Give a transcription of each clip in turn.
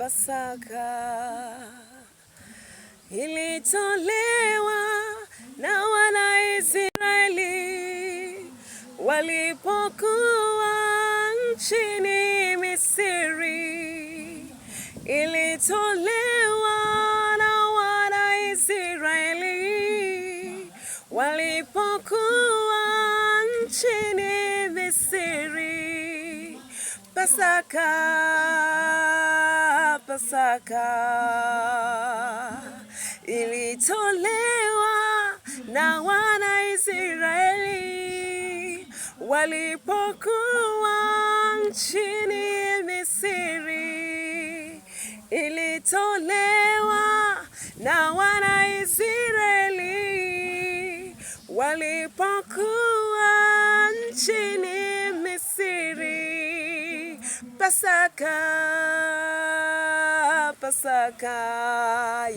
Pasaka ilitolewa na Wanaisraeli walipokuwa nchini Misri. Ilitolewa na Wanaisraeli walipokuwa nchini Misri. Pasaka, Pasaka ilitolewa na Wanaisraeli walipokuwa nchini Misri. Ilitolewa na Wanaisraeli walipokuwa nchini Misri. Pasaka, Pasaka,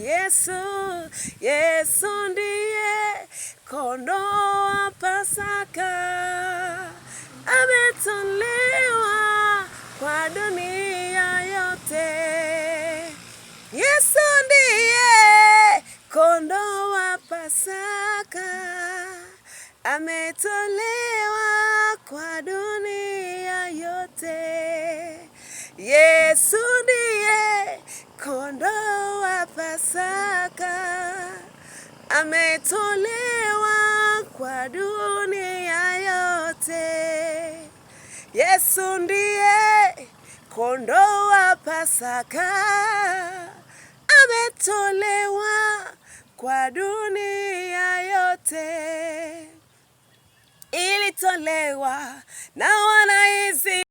Yesu ndiye kondoo wa Pasaka, ametolewa kwa dunia yote. Yesu ndiye kondoo wa Pasaka, ametolewa kwa dunia yote. Yesu ndiye kondoo wa Pasaka, ametolewa kwa dunia yote. Yesu ndiye kondoo wa Pasaka, ametolewa kwa dunia yote. Ilitolewa na Wanaisraeli